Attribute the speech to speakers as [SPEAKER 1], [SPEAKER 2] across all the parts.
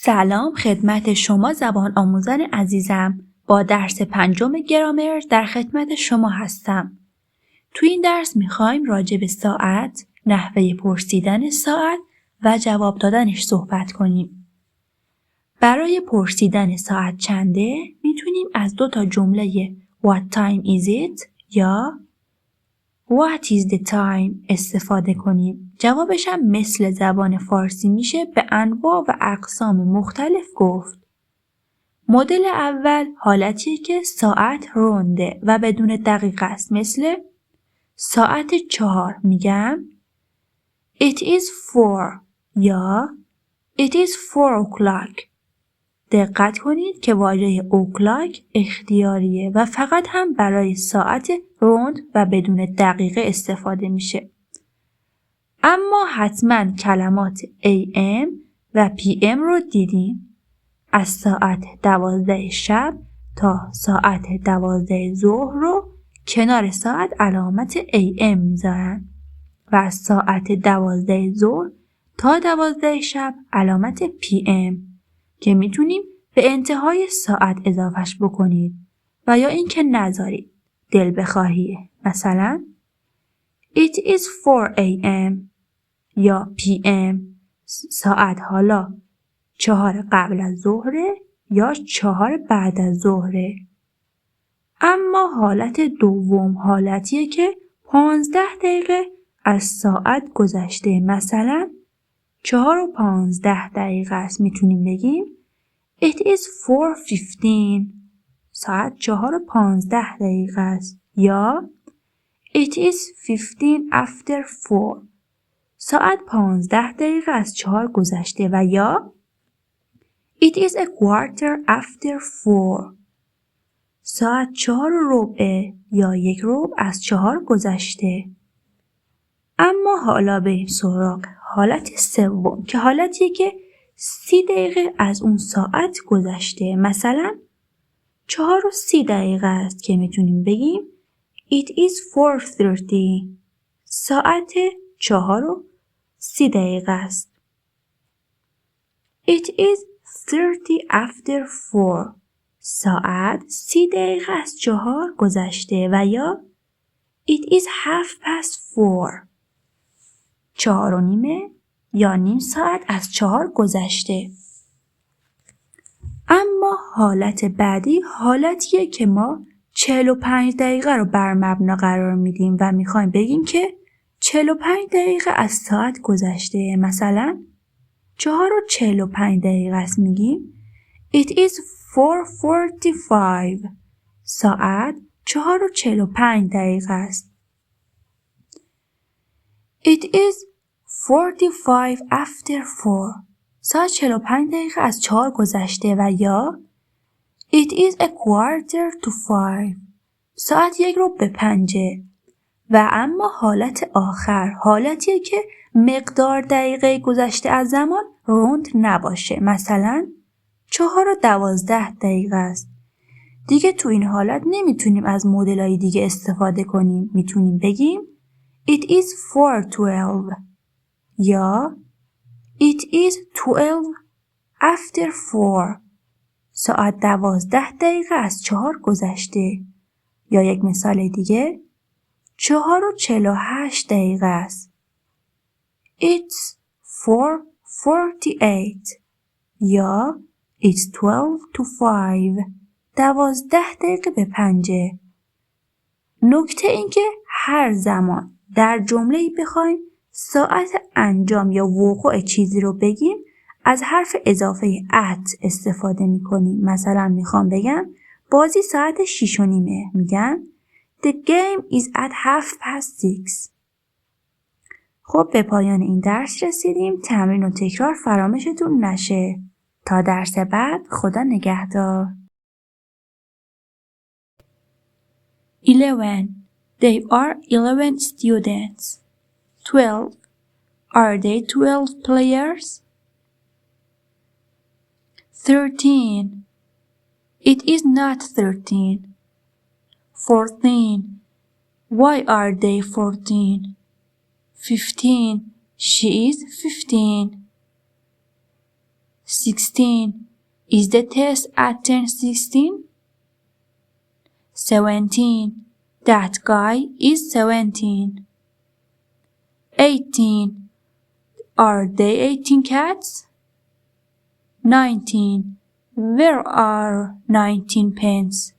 [SPEAKER 1] سلام خدمت شما زبان آموزان عزیزم. با درس 5 گرامر در خدمت شما هستم. تو این درس میخوایم راجع به ساعت، نحوه پرسیدن ساعت و جواب دادنش صحبت کنیم. برای پرسیدن ساعت چنده میتونیم از 2 جمله What time is it یا What is the time استفاده کنیم. جوابش هم مثل زبان فارسی میشه به انواع و اقسام مختلف گفت. مدل اول حالتیه که ساعت رونده و بدون دقیقه است، مثل ساعت 4 میگم It is 4 یا It is 4 o'clock. دقت کنید که واژه o'clock اختیاریه و فقط هم برای ساعت روند و بدون دقیقه استفاده میشه. اما حتما کلمات AM و PM رو دیدین. از ساعت 12 شب تا ساعت 12 ظهر رو کنار ساعت علامت AM میذارن و از ساعت 12 ظهر تا 12 شب علامت PM که میتونیم به انتهای ساعت اضافهش بکنید و یا اینکه نذارید دل بخواهیه. مثلا It is 4 AM یا PM ساعت حالا 4 قبل از ظهره یا 4 بعد از ظهره. اما حالت دوم حالتیه که 15 دقیقه از ساعت گذشته، مثلا 4 و 15 دقیقه است. میتونیم بگیم It is 4:15 ساعت 4 و 15 دقیقه است یا It is 15 after 4 ساعت 15 دقیقه از 4 گذشته و یا It is a quarter after 4 ساعت 4 و ربع یا 1 ربع از 4 گذشته. اما حالا بریم سراغ حالت سوم که حالتیه که 30 دقیقه از اون ساعت گذشته، مثلا 4 و 30 دقیقه است که میتونیم بگیم It is 4:30 ساعت 4 و 30 دقیقه است. It is 30 after 4 ساعت 30 دقیقه از 4 گذشته و یا It is 4:30 4 و نیمه یا نیم ساعت از 4 گذشته. اما حالت بعدی حالتیه که ما 45 دقیقه رو بر مبنا قرار میدیم و میخوایم بگیم که 45 دقیقه از ساعت گذشته، مثلا 4 و 45 دقیقه است، میگیم It is 4:45 ساعت 4 و 45 دقیقه است. It is 45 after 4 ساعت 45 دقیقه از 4 گذشته و یا It is a quarter to 5 ساعت 1 رو به 5. و اما حالت آخر حالتیه که مقدار دقیقه گذشته از زمان روند نباشه، مثلا 4 و 12 دقیقه است. دیگه تو این حالت نمیتونیم از مدل‌های دیگه استفاده کنیم. میتونیم بگیم It is 4:12 یا It is 12 after 4 ساعت 12 دقیقه از 4 گذشته. یا یک مثال دیگه 4 و 48 دقیقه است. It's 4:48 یا It's 12 to 5 12 دقیقه به 5. نکته این که هر زمان در جمله‌ای بخوایم ساعت انجام یا وقوع چیزی رو بگیم از حرف اضافه at استفاده می‌کنیم. مثلا میخوام بگم بازی ساعت 6 و نیمه، میگم The game is at 6:30. خب به پایان این درس رسیدیم. تمرین و تکرار فراموشتون نشه. تا درس بعد، خدا نگهدار. 11. They are 11 students. 12. Are they 12 players? 13. It is not 13. 14. Why are they 14? 15. She is 15. 16. Is the test at 10:16? 17. That guy is 17. 18. Are they 18 cats? 19. Where are 19 pens?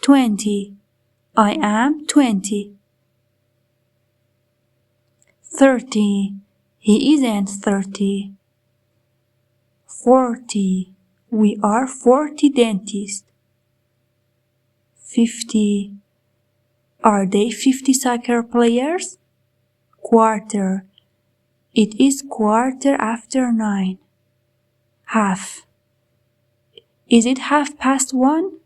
[SPEAKER 1] 20. I am 20. 30. He isn't 30. 40. We are 40 dentists. 50. Are they 50 soccer players? Quarter. It is 9:15. Half. Is it 1:30?